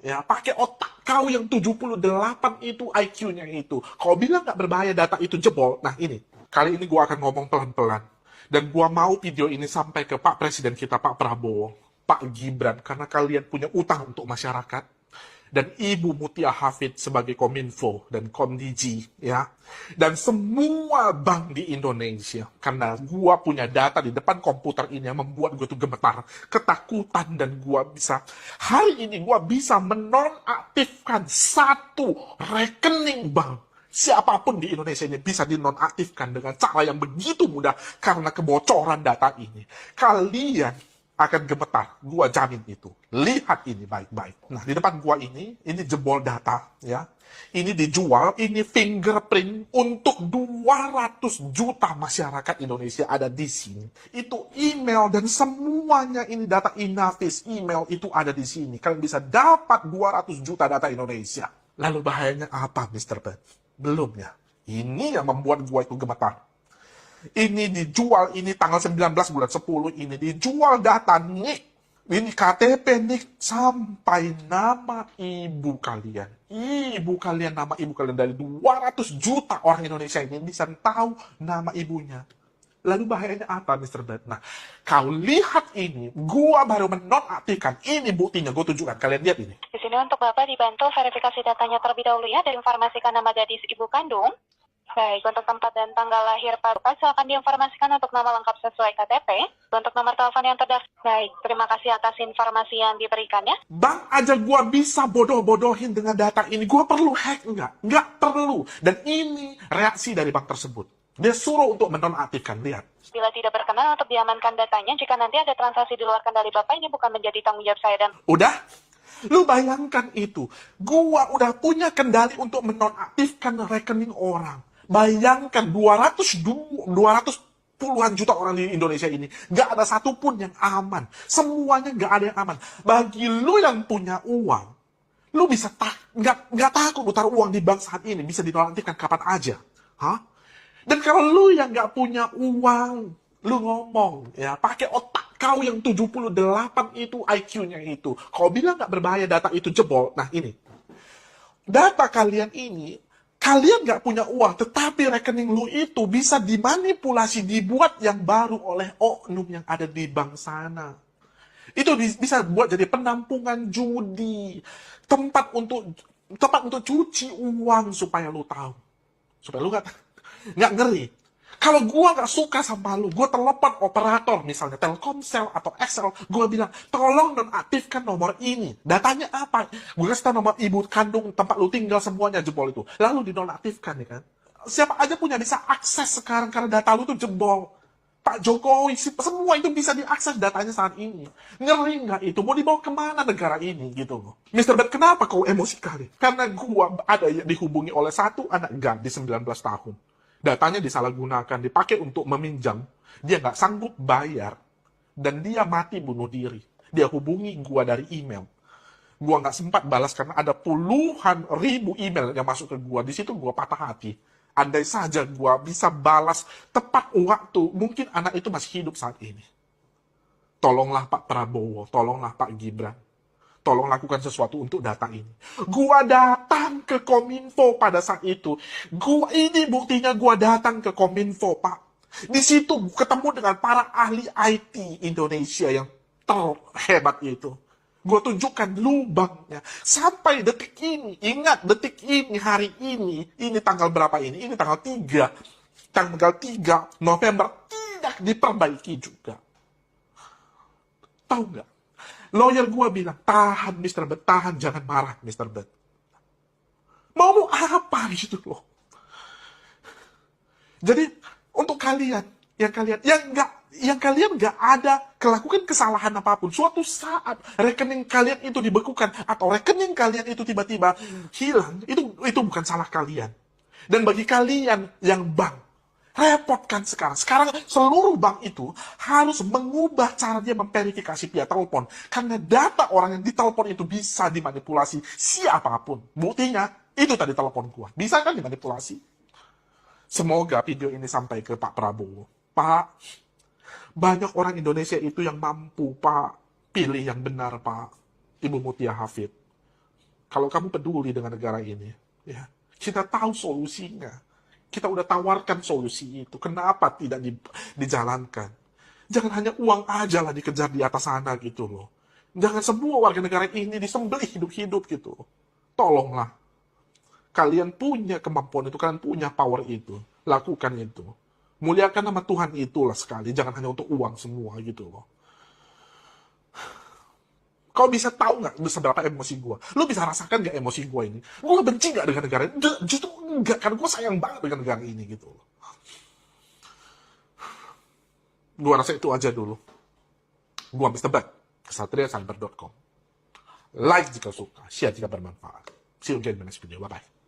ya, pakai otak kau yang 78 itu IQ-nya itu. Kau bilang nggak berbahaya data itu jebol. Nah ini, kali ini gua akan ngomong pelan-pelan. Dan gua mau video ini sampai ke Pak Presiden kita, Pak Prabowo, Pak Gibran, karena kalian punya utang untuk masyarakat. Dan Ibu Mutia Hafid sebagai Kominfo dan Komdiji, ya. Dan semua bank di Indonesia. Karena gua punya data di depan komputer ini yang membuat gua tuh gemetar, ketakutan, dan gua bisa, hari ini gua bisa menonaktifkan satu rekening bank. Siapapun di Indonesia ini bisa dinonaktifkan dengan cara yang begitu mudah karena kebocoran data ini. Kalian akan gemetar, gua jamin itu. Lihat ini baik-baik. Nah, di depan gua ini jebol data, ya. Ini dijual, ini fingerprint untuk 200 juta masyarakat Indonesia ada di sini. Itu email dan semuanya ini data Inavis, email itu ada di sini. Kalian bisa dapat 200 juta data Indonesia. Lalu bahayanya apa, Mr. Ben? Belum ya. Ini yang membuat gua itu gemetar. Ini dijual, ini tanggal 19 bulan 10, ini dijual data nik. Ini KTP nik sampai nama ibu kalian. Ibu kalian, nama ibu kalian dari 200 juta orang Indonesia ini bisa tahu nama ibunya. Lalu bahayanya apa, Mr. Bed? Nah, kau lihat ini, gua baru menonaktifkan. Ini buktinya, gua tunjukkan. Kalian lihat ini. Di sini untuk Bapak dibantu verifikasi datanya terlebih dahulu ya, dan informasikan nama gadis ibu kandung. Baik, untuk tempat dan tanggal lahir Bapak, silakan diinformasikan untuk nama lengkap sesuai KTP. Untuk nomor telepon yang terdaftar. Baik, terima kasih atas informasi yang diberikan ya. Bank aja gua bisa bodoh-bodohin dengan data ini. Gua perlu hack enggak? Enggak perlu. Dan ini reaksi dari bank tersebut. Dia suruh untuk menonaktifkan, lihat. Bila tidak berkenan untuk diamankan datanya, jika nanti ada transaksi di luar kendali Bapak, ini bukan menjadi tanggung jawab saya dan... Udah? Lu bayangkan itu. Gua udah punya kendali untuk menonaktifkan rekening orang. Bayangkan 200 puluhan juta orang di Indonesia ini. Gak ada satupun yang aman. Semuanya gak ada yang aman. Bagi lu yang punya uang, lu bisa gak takut lu taruh uang di bank saat ini. Bisa dinonaktifkan kapan aja. Hah? Dan kalau lu yang gak punya uang, lu ngomong, ya, pakai otak kau yang 78 itu IQ-nya itu. Kau bilang gak berbahaya data itu jebol. Nah ini. Data kalian ini, kalian nggak punya uang, tetapi rekening lu itu bisa dimanipulasi, dibuat yang baru oleh oknum yang ada di bank sana. Itu bisa buat jadi penampungan judi, tempat untuk cuci uang supaya lu tahu, supaya lu nggak ngeri. Kalau gua nggak suka sama lu, gua telepon operator, misalnya Telkomsel atau XL, gua bilang, tolong nonaktifkan nomor ini. Datanya apa? Gua kasih tahu nomor ibu kandung, tempat lu tinggal, semuanya jebol itu. Lalu dinonaktifkan, ya kan? Siapa aja punya bisa akses sekarang karena data lu tuh jebol. Pak Jokowi, semua itu bisa diakses datanya saat ini. Ngeri nggak itu? Mau dibawa kemana negara ini, gitu loh. Mr. Bet, kenapa kau emosi kali? Karena gua ada yang dihubungi oleh satu anak gadis 19 tahun. Datanya disalahgunakan, dipakai untuk meminjam. Dia nggak sanggup bayar. Dan dia mati bunuh diri. Dia hubungi gua dari email. Gua nggak sempat balas karena ada puluhan ribu email yang masuk ke gua. Di situ gua patah hati. Andai saja gua bisa balas tepat waktu, mungkin anak itu masih hidup saat ini. Tolonglah Pak Prabowo, tolonglah Pak Gibran. Tolong lakukan sesuatu untuk data ini. Gua datang ke Kominfo pada saat itu. Ini buktinya gua datang ke Kominfo, Pak. Di situ ketemu dengan para ahli IT Indonesia yang terhebat itu. Gua tunjukkan lubangnya. Sampai detik ini, ingat detik ini, hari ini tanggal berapa ini? Ini tanggal 3. Tanggal 3 November tidak diperbaiki juga. Tahu nggak? Lawyer gue bilang, tahan Mr. Bet, tahan, jangan marah Mr. Bet. Mau apa gitu loh. Jadi, untuk kalian yang kalian nggak ada melakukan kesalahan apapun, suatu saat rekening kalian itu dibekukan atau rekening kalian itu tiba-tiba hilang, itu bukan salah kalian. Dan bagi kalian yang bank, repot kan sekarang. Sekarang seluruh bank itu harus mengubah cara dia memverifikasi via telepon. Karena data orang yang ditelepon itu bisa dimanipulasi siapapun. Buktinya, itu tadi telepon gua. Bisa kan dimanipulasi? Semoga video ini sampai ke Pak Prabowo. Pak, banyak orang Indonesia itu yang mampu, Pak. Pilih yang benar, Pak. Ibu Mutia Hafid. Kalau kamu peduli dengan negara ini, ya, kita tahu solusinya. Kita udah tawarkan solusi itu. Kenapa tidak dijalankan? Jangan hanya uang aja lah dikejar di atas sana gitu loh. Jangan semua warga negara ini disembelih hidup-hidup gitu. Tolonglah. Kalian punya kemampuan itu, kalian punya power itu. Lakukan itu. Muliakan nama Tuhan itulah sekali. Jangan hanya untuk uang semua gitu loh. Kau bisa tahu nggak seberapa emosi gue? Lu bisa rasakan nggak emosi gue ini? Gue benci nggak dengan negara ini? Justru enggak, karena gue sayang banget dengan negara ini gitu loh. Gue rasa itu aja dulu. Gue Mr. Bat, kesatriacyber.com. Like jika suka, share jika bermanfaat. See you again in the next video. Bye-bye.